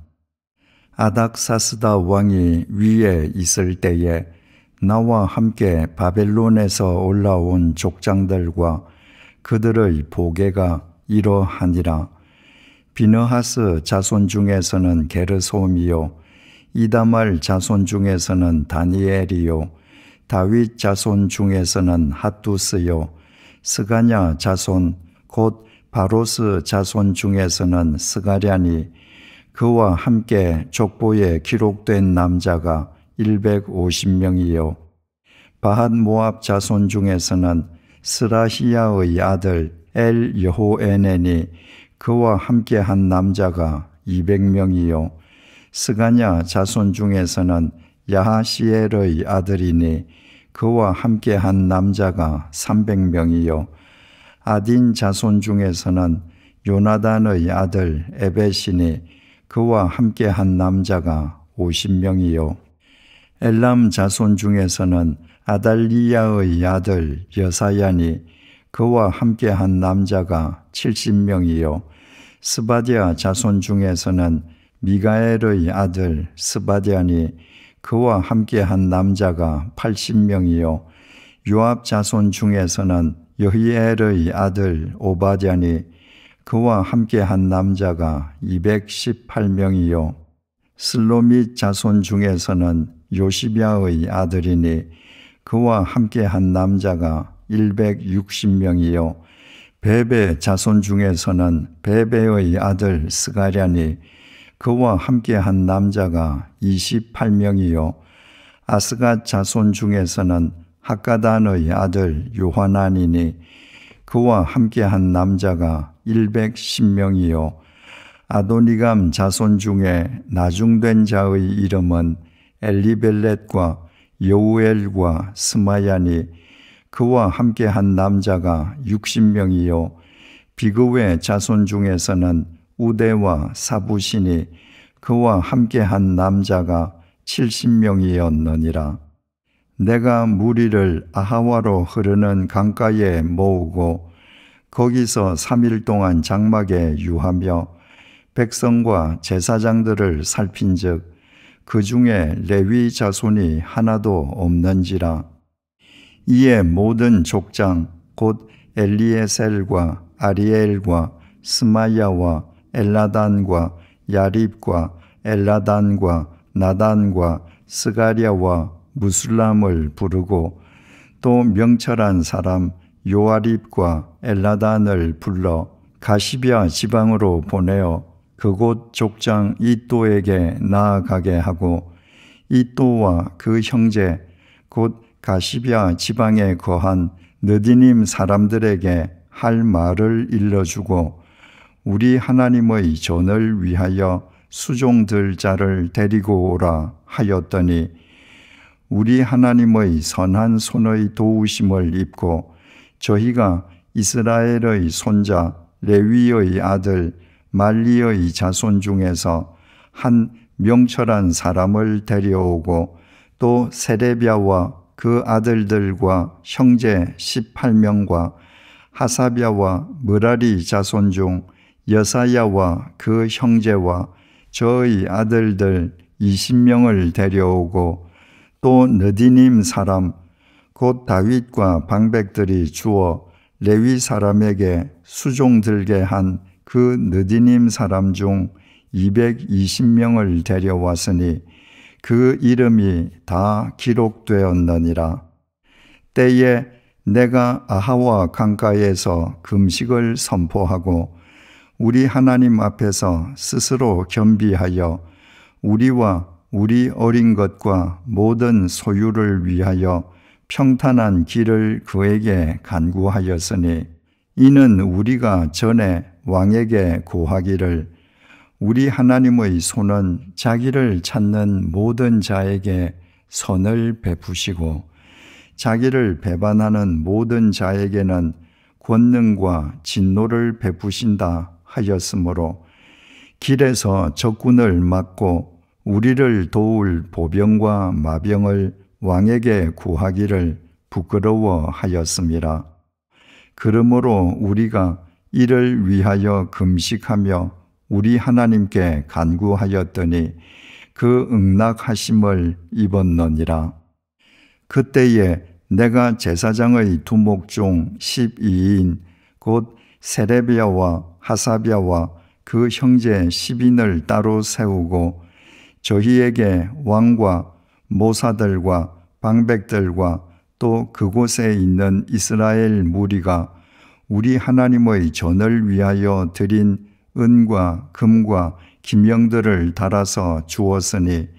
아닥사스다 왕이 위에 있을 때에 나와 함께 바벨론에서 올라온 족장들과 그들의 보계가 이러하니라. 비느하스 자손 중에서는 게르솜이요 이다말 자손 중에서는 다니엘이요 다윗 자손 중에서는 핫두스요 스가냐 자손 곧 바로스 자손 중에서는 스가랴니 그와 함께 족보에 기록된 남자가 150명이요 바핫 모압 자손 중에서는 스라히야의 아들 엘 여호에넨이 그와 함께한 남자가 200명이요 스가냐 자손 중에서는 야하시엘의 아들이니 그와 함께한 남자가 300명이요 아딘 자손 중에서는 요나단의 아들 에벳이니 그와 함께한 남자가 50명이요 엘람 자손 중에서는 아달리야의 아들 여사야니 그와 함께한 남자가 70명이요 스바디아 자손 중에서는 미가엘의 아들 스바디아니 그와 함께한 남자가 80명이요 요압 자손 중에서는 여히엘의 아들 오바댜니 그와 함께한 남자가 218명이요 슬로밋 자손 중에서는 요시비아의 아들이니 그와 함께한 남자가 160명이요 베베 자손 중에서는 베베의 아들 스가랴니 그와 함께한 남자가 28명이요 아스갓 자손 중에서는 학가단의 아들 요하난이니 그와 함께한 남자가 110명이요 아도니감 자손 중에 나중된 자의 이름은 엘리벨렛과 여우엘과 스마야니 그와 함께한 남자가 60명이요 비그웨 자손 중에서는 우데와 사부시니 그와 함께한 남자가 70명이었느니라. 내가 무리를 아하와로 흐르는 강가에 모으고 거기서 3일 동안 장막에 유하며 백성과 제사장들을 살핀즉 그 중에 레위 자손이 하나도 없는지라. 이에 모든 족장 곧 엘리에셀과 아리엘과 스마야와 엘라단과 야립과 엘라단과 나단과 스가랴와 무술람을 부르고 또 명철한 사람 요아립과 엘라단을 불러 가시비아 지방으로 보내어 그곳 족장 이또에게 나아가게 하고 이또와 그 형제 곧 가시비아 지방에 거한 느디님 사람들에게 할 말을 일러주고 우리 하나님의 전을 위하여 수종들 자를 데리고 오라 하였더니 우리 하나님의 선한 손의 도우심을 입고 저희가 이스라엘의 손자 레위의 아들 말리의 자손 중에서 한 명철한 사람을 데려오고 또 세레비아와 그 아들들과 형제 18명과 하사비아와 므라리 자손 중 여사야와 그 형제와 저의 아들들 20명을 데려오고 또 느디님 사람 곧 다윗과 방백들이 주어 레위 사람에게 수종 들게 한 그 느디님 사람 중 220명을 데려왔으니 그 이름이 다 기록되었느니라. 때에 내가 아하와 강가에서 금식을 선포하고 우리 하나님 앞에서 스스로 겸비하여 우리와 우리 어린 것과 모든 소유를 위하여 평탄한 길을 그에게 간구하였으니 이는 우리가 전에 왕에게 고하기를 우리 하나님의 손은 자기를 찾는 모든 자에게 선을 베푸시고 자기를 배반하는 모든 자에게는 권능과 진노를 베푸신다 하였으므로 길에서 적군을 막고 우리를 도울 보병과 마병을 왕에게 구하기를 부끄러워하였습니다. 그러므로 우리가 이를 위하여 금식하며 우리 하나님께 간구하였더니 그 응낙하심을 입었느니라. 그때에 내가 제사장의 두목 중 12인 곧 세레비아와 하사비아와 그 형제 10인을 따로 세우고 저희에게 왕과 모사들과 방백들과 또 그곳에 있는 이스라엘 무리가 우리 하나님의 전을 위하여 드린 은과 금과 기명들을 달아서 주었으니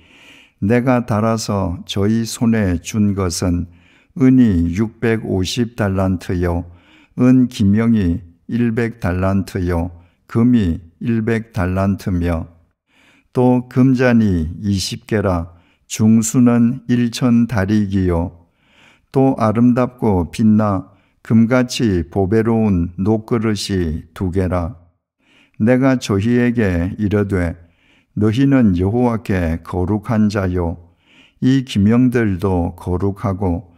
내가 달아서 저희 손에 준 것은 은이 650달란트요 은 기명이 100달란트요 금이 100달란트며 또 금잔이 20개라 중수는 1000다리기요 또 아름답고 빛나 금같이 보배로운 녹그릇이 2개라 내가 저희에게 이르되 너희는 여호와께 거룩한 자요 이 기명들도 거룩하고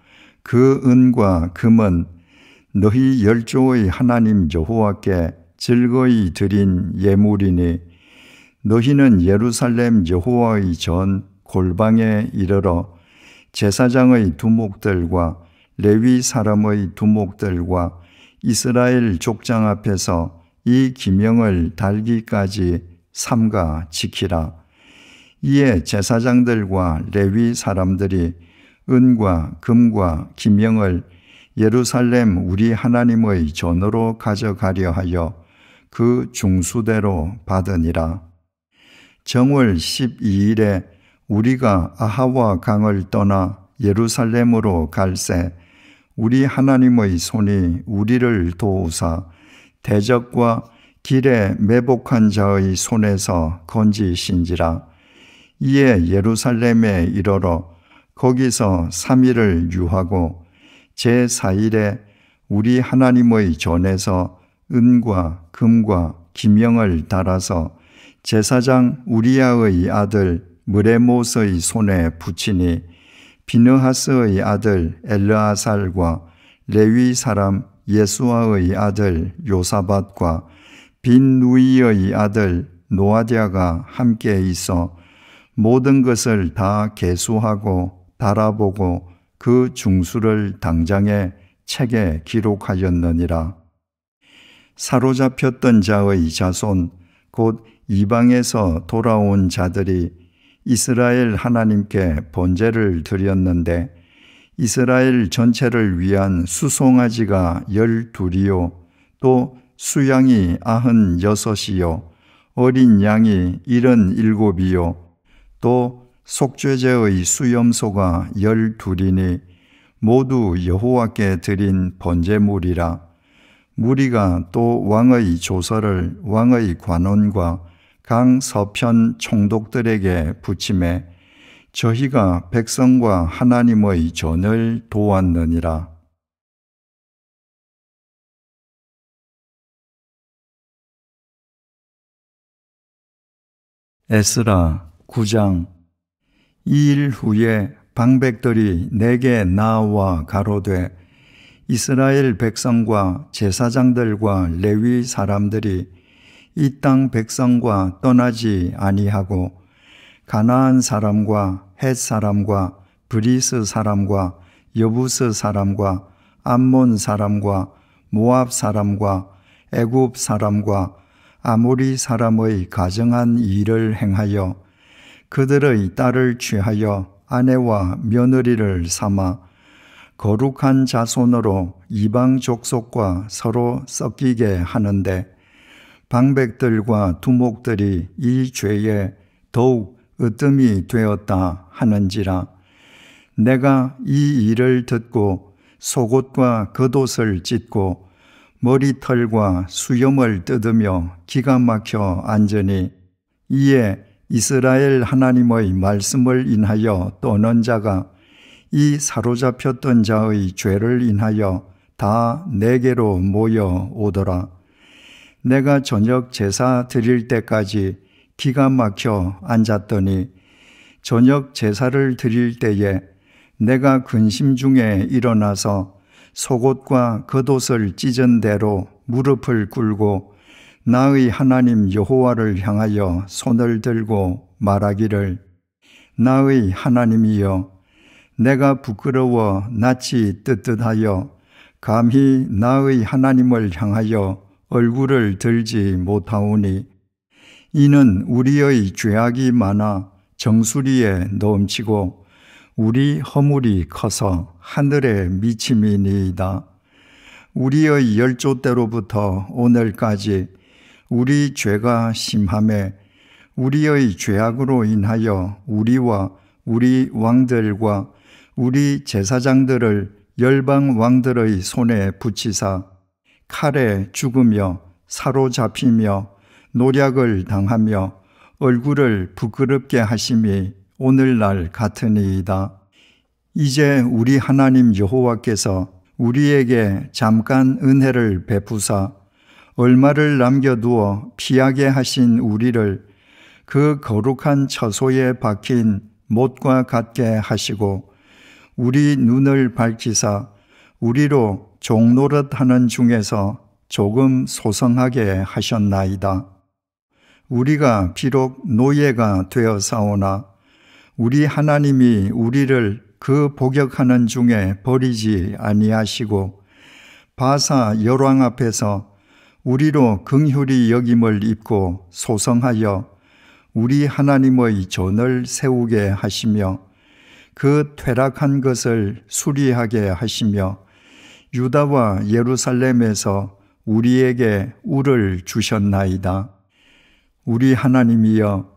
그 은과 금은 너희 열조의 하나님 여호와께 즐거이 드린 예물이니 너희는 예루살렘 여호와의 전 골방에 이르러 제사장의 두목들과 레위 사람의 두목들과 이스라엘 족장 앞에서 이 기명을 달기까지 삼가 지키라. 이에 제사장들과 레위 사람들이 은과 금과 기명을 예루살렘 우리 하나님의 전으로 가져가려 하여 그 중수대로 받으니라. 정월 12일에 우리가 아하와 강을 떠나 예루살렘으로 갈새 우리 하나님의 손이 우리를 도우사 대적과 길에 매복한 자의 손에서 건지신지라. 이에 예루살렘에 이르러 거기서 3일을 유하고 제4일에 우리 하나님의 전에서 은과 금과 기명을 달아서 제사장 우리야의 아들 무레못의 손에 붙이니 비느하스의 아들 엘르아살과 레위 사람 예수아의 아들 요사밧과 빈누이의 아들 노아디아가 함께 있어 모든 것을 다 계수하고 달아보고 그 중수를 당장에 책에 기록하였느니라. 사로잡혔던 자의 자손 곧 이방에서 돌아온 자들이 이스라엘 하나님께 번제를 드렸는데 이스라엘 전체를 위한 수송아지가 12이요 또 수양이 96이요 어린 양이 77이요 또 속죄제의 수염소가 12이니 모두 여호와께 드린 번제물이라. 무리가 또 왕의 조서를 왕의 관원과 강 서편 총독들에게 붙임에 저희가 백성과 하나님의 전을 도왔느니라. 에스라 9장. 이 일 후에 방백들이 내게 나와 가로되 이스라엘 백성과 제사장들과 레위 사람들이 이 땅 백성과 떠나지 아니하고 가나안 사람과 헷 사람과 브리스 사람과 여부스 사람과 암몬 사람과 모압 사람과 애굽 사람과 아모리 사람의 가정한 일을 행하여 그들의 딸을 취하여 아내와 며느리를 삼아 거룩한 자손으로 이방 족속과 서로 섞이게 하는데 방백들과 두목들이 이 죄에 더욱 으뜸이 되었다 하는지라. 내가 이 일을 듣고 속옷과 겉옷을 찢고 머리털과 수염을 뜯으며 기가 막혀 앉으니 이에 이스라엘 하나님의 말씀을 인하여 떠난 자가 이 사로잡혔던 자의 죄를 인하여 다 내게로 모여 오더라. 내가 저녁 제사 드릴 때까지 기가 막혀 앉았더니 저녁 제사를 드릴 때에 내가 근심 중에 일어나서 속옷과 겉옷을 찢은 대로 무릎을 꿇고 나의 하나님 여호와를 향하여 손을 들고 말하기를 나의 하나님이여 내가 부끄러워 낯이 뜨뜻하여 감히 나의 하나님을 향하여 얼굴을 들지 못하오니 이는 우리의 죄악이 많아 정수리에 넘치고 우리 허물이 커서 하늘에 미침이니이다. 우리의 열조 때로부터 오늘까지 우리 죄가 심하매 우리의 죄악으로 인하여 우리와 우리 왕들과 우리 제사장들을 열방 왕들의 손에 붙이사 칼에 죽으며 사로잡히며 노략을 당하며 얼굴을 부끄럽게 하심이 오늘날 같으니이다. 이제 우리 하나님 여호와께서 우리에게 잠깐 은혜를 베푸사 얼마를 남겨두어 피하게 하신 우리를 그 거룩한 처소에 박힌 못과 같게 하시고 우리 눈을 밝히사 우리로 종노릇하는 중에서 조금 소성하게 하셨나이다. 우리가 비록 노예가 되어사오나 우리 하나님이 우리를 그 복역하는 중에 버리지 아니하시고 바사 열왕 앞에서 우리로 긍휼히 여김을 입고 소성하여 우리 하나님의 전을 세우게 하시며 그 퇴락한 것을 수리하게 하시며 유다와 예루살렘에서 우리에게 우를 주셨나이다. 우리 하나님이여,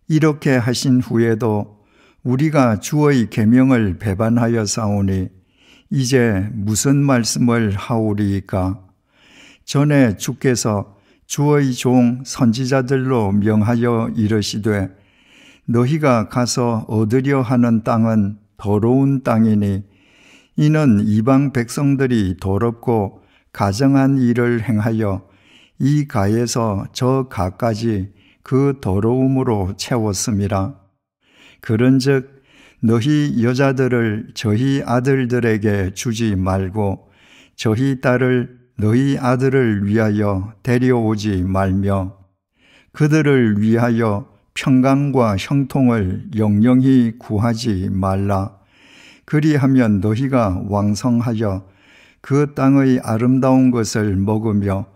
이렇게 하신 후에도 우리가 주의 계명을 배반하여 싸우니 이제 무슨 말씀을 하오리이까? 전에 주께서 주의 종 선지자들로 명하여 이르시되 너희가 가서 얻으려 하는 땅은 더러운 땅이니 이는 이방 백성들이 더럽고 가정한 일을 행하여 이 가에서 저 가까지 그 더러움으로 채웠음이라. 그런즉 너희 여자들을 저희 아들들에게 주지 말고 저희 딸을 너희 아들을 위하여 데려오지 말며 그들을 위하여 평강과 형통을 영영히 구하지 말라. 그리하면 너희가 왕성하여 그 땅의 아름다운 것을 먹으며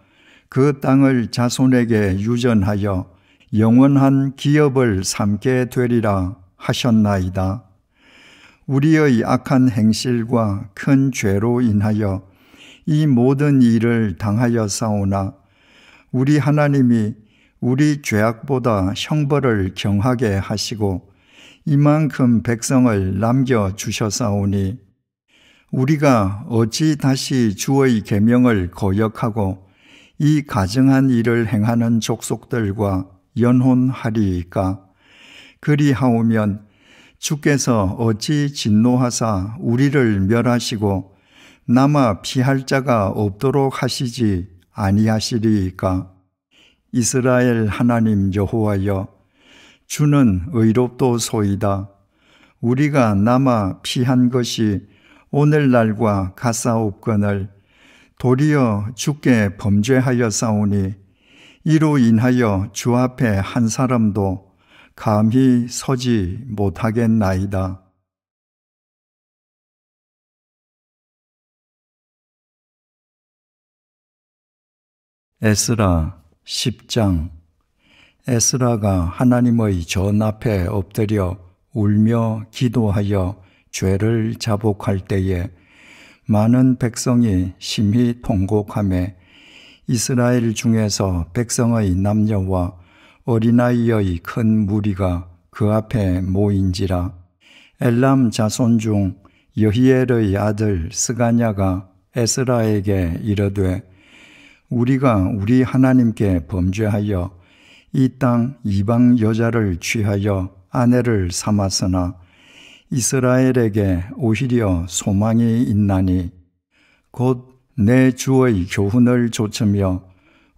그 땅을 자손에게 유전하여 영원한 기업을 삼게 되리라 하셨나이다. 우리의 악한 행실과 큰 죄로 인하여 이 모든 일을 당하여 싸우나 우리 하나님이 우리 죄악보다 형벌을 경하게 하시고 이만큼 백성을 남겨주셨사오니 우리가 어찌 다시 주의 계명을 거역하고 이 가증한 일을 행하는 족속들과 연혼하리이까? 그리하오면 주께서 어찌 진노하사 우리를 멸하시고 남아 피할 자가 없도록 하시지 아니하시리이까? 이스라엘 하나님 여호와여, 주는 의롭도소이다. 우리가 남아 피한 것이 오늘날과 같사옵거늘 도리어 주께 범죄하였사오니 이로 인하여 주 앞에 한 사람도 감히 서지 못하겠나이다. 에스라 10장. 에스라가 하나님의 전 앞에 엎드려 울며 기도하여 죄를 자복할 때에 많은 백성이 심히 통곡하며 이스라엘 중에서 백성의 남녀와 어린아이의 큰 무리가 그 앞에 모인지라. 엘람 자손 중 여히엘의 아들 스가냐가 에스라에게 이르되 우리가 우리 하나님께 범죄하여 이 땅 이방 여자를 취하여 아내를 삼았으나 이스라엘에게 오히려 소망이 있나니 곧 내 주의 교훈을 좇으며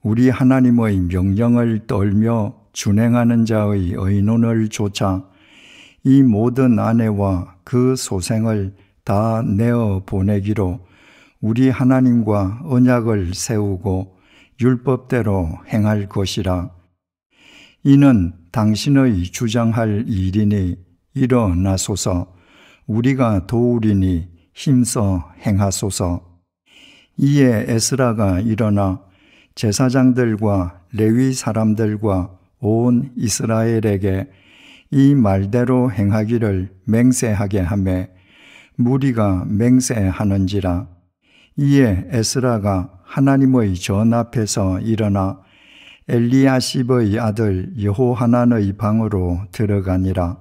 우리 하나님의 명령을 떨며 준행하는 자의 의논을 좇아 이 모든 아내와 그 소생을 다 내어 보내기로 우리 하나님과 언약을 세우고 율법대로 행할 것이라. 이는 당신의 주장할 일이니 일어나소서. 우리가 도우리니 힘써 행하소서. 이에 에스라가 일어나 제사장들과 레위 사람들과 온 이스라엘에게 이 말대로 행하기를 맹세하게 하며 무리가 맹세하는지라. 이에 에스라가 하나님의 전 앞에서 일어나 엘리야십의 아들 여호하난의 방으로 들어가니라.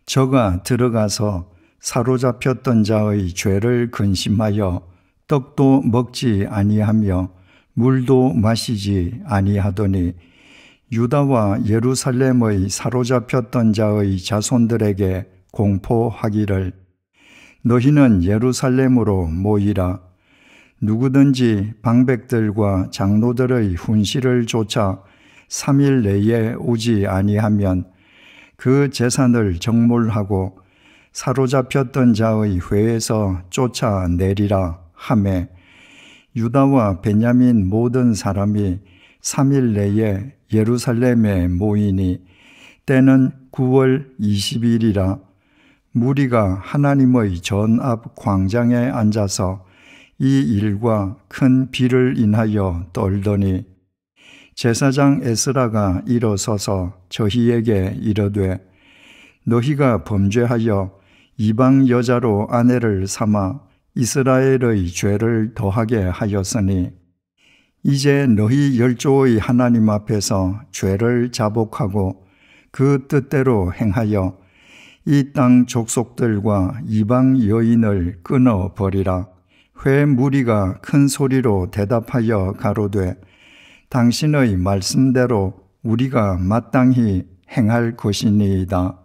저가 들어가서 사로잡혔던 자의 죄를 근심하여 떡도 먹지 아니하며 물도 마시지 아니하더니 유다와 예루살렘의 사로잡혔던 자의 자손들에게 공포하기를 너희는 예루살렘으로 모이라. 누구든지 방백들과 장로들의 훈시를 쫓아 3일 내에 오지 아니하면 그 재산을 정몰하고 사로잡혔던 자의 회에서 쫓아내리라 하매 유다와 베냐민 모든 사람이 3일 내에 예루살렘에 모이니 때는 9월 20일이라. 무리가 하나님의 전 앞 광장에 앉아서 이 일과 큰 비를 인하여 떨더니 제사장 에스라가 일어서서 저희에게 이르되 너희가 범죄하여 이방 여자로 아내를 삼아 이스라엘의 죄를 더하게 하였으니 이제 너희 열조의 하나님 앞에서 죄를 자복하고 그 뜻대로 행하여 이 땅 족속들과 이방 여인을 끊어버리라. 회 무리가 큰 소리로 대답하여 가로되 당신의 말씀대로 우리가 마땅히 행할 것이니이다.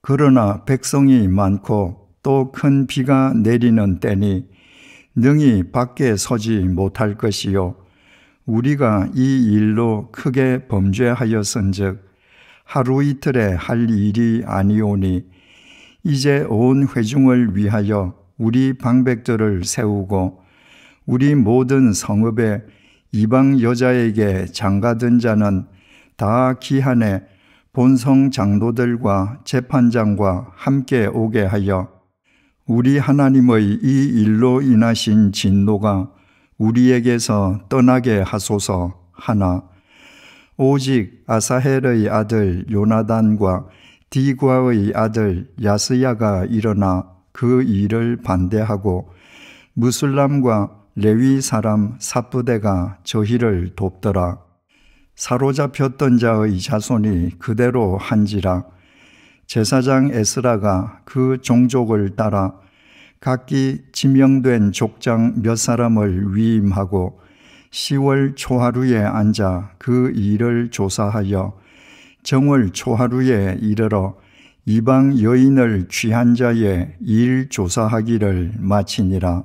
그러나 백성이 많고 또 큰 비가 내리는 때니 능히 밖에 서지 못할 것이요 우리가 이 일로 크게 범죄하였은즉 하루 이틀에 할 일이 아니오니 이제 온 회중을 위하여 우리 방백들을 세우고 우리 모든 성읍에 이방 여자에게 장가든 자는 다 기한에 본성 장로들과 재판장과 함께 오게 하여 우리 하나님의 이 일로 인하신 진노가 우리에게서 떠나게 하소서 하나 오직 아사헬의 아들 요나단과 디과의 아들 야스야가 일어나 그 일을 반대하고 무술람과 레위 사람 삽부대가 저희를 돕더라. 사로잡혔던 자의 자손이 그대로 한지라. 제사장 에스라가 그 종족을 따라 각기 지명된 족장 몇 사람을 위임하고 10월 초하루에 앉아 그 일을 조사하여 정월 초하루에 이르러 이방 여인을 취한 자의 일 조사하기를 마치니라.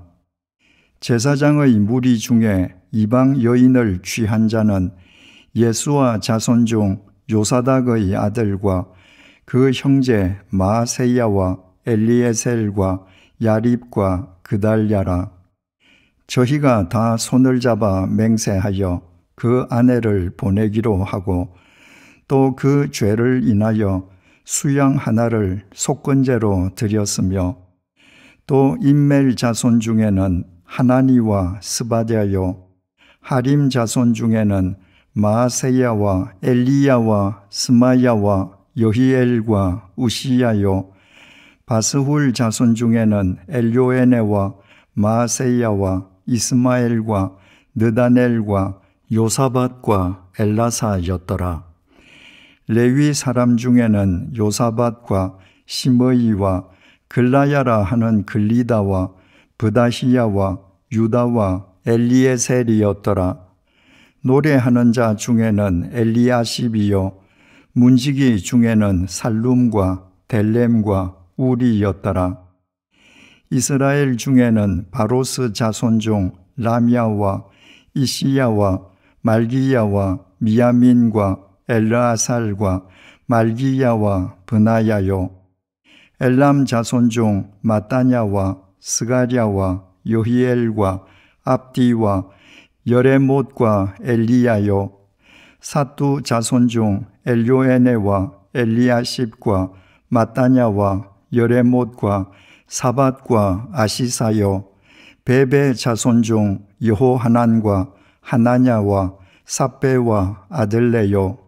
제사장의 무리 중에 이방 여인을 취한 자는 예수와 자손 중 요사닥의 아들과 그 형제 마세야와 엘리에셀과 야립과 그달랴라. 저희가 다 손을 잡아 맹세하여 그 아내를 보내기로 하고 또 그 죄를 인하여 수양 하나를 속건제로 드렸으며 또 임멜 자손 중에는 하나니와 스바랴요 하림 자손 중에는 마세야와 엘리야와 스마야와 여히엘과 우시야요 바스훌 자손 중에는 엘요에네와 마세야와 이스마엘과 느다넬과 요사밧과 엘라사였더라. 레위 사람 중에는 요사밧과 시므이와 글라야라 하는 글리다와 브다시야와 유다와 엘리에셀이었더라. 노래하는 자 중에는 엘리아십이요 문지기 중에는 살룸과 델렘과 우리였더라. 이스라엘 중에는 바로스 자손 중 라미아와 이시야와 말기야와 미야민과 엘르아살과 말기야와 브나야요 엘람 자손 중 마따냐와 스가랴와 여히엘과 압디와 여레못과 엘리야요 사뚜 자손 중 엘요에네와 엘리아십과 마따냐와 여레못과 사밧과 아시사요 베베 자손 중 여호하난과 하나냐와 삽베와 아들레요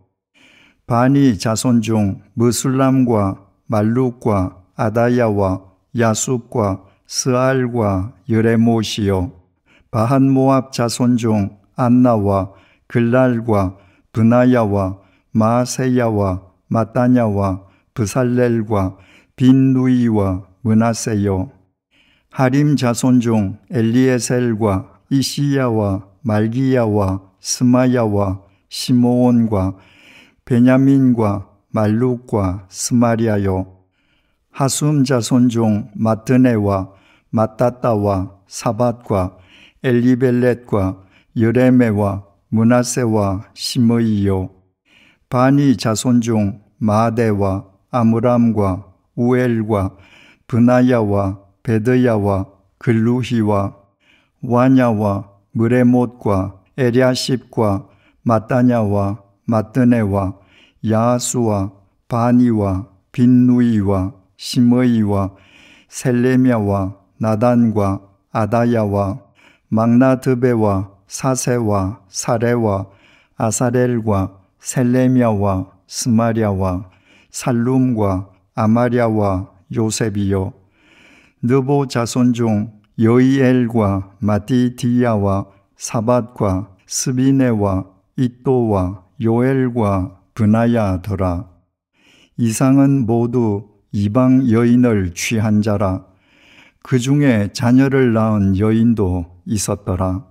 바니 자손 중 무술람과 말룩과 아다야와 야숲과 스알과 여레못이요 바한모압 자손 중 안나와 글랄과 브나야와 마세야와 마따냐와 브살렐과 빈누이와 므낫세요. 하림 자손 중 엘리에셀과 이시야와 말기야와 스마야와 시므온과 베냐민과 말룩과 스마리아요. 하숨 자손 중 마뜨네와 마따따와 사밧과 엘리벨렛과 여레메와 므낫세와 시므이요. 바니 자손 중 마아데와 아므람과 우엘과 브나야와 베드야와 글루히와 와냐와 무레못과 에랴십과 마따냐와 마뜨네와 야하수와 바니와 빈누이와 시므이와 셀레미야와 나단과 아다야와 막나드베와 사세와 사레와 아사렐과 셀레미야와 스마랴와 살룸과 아마랴와 요셉이요. 느보 자손 중 여이엘과 마디디야와 사밧과 스비네와 이또와 요엘과 브나야더라. 이상은 모두 이방 여인을 취한 자라. 그 중에 자녀를 낳은 여인도 있었더라.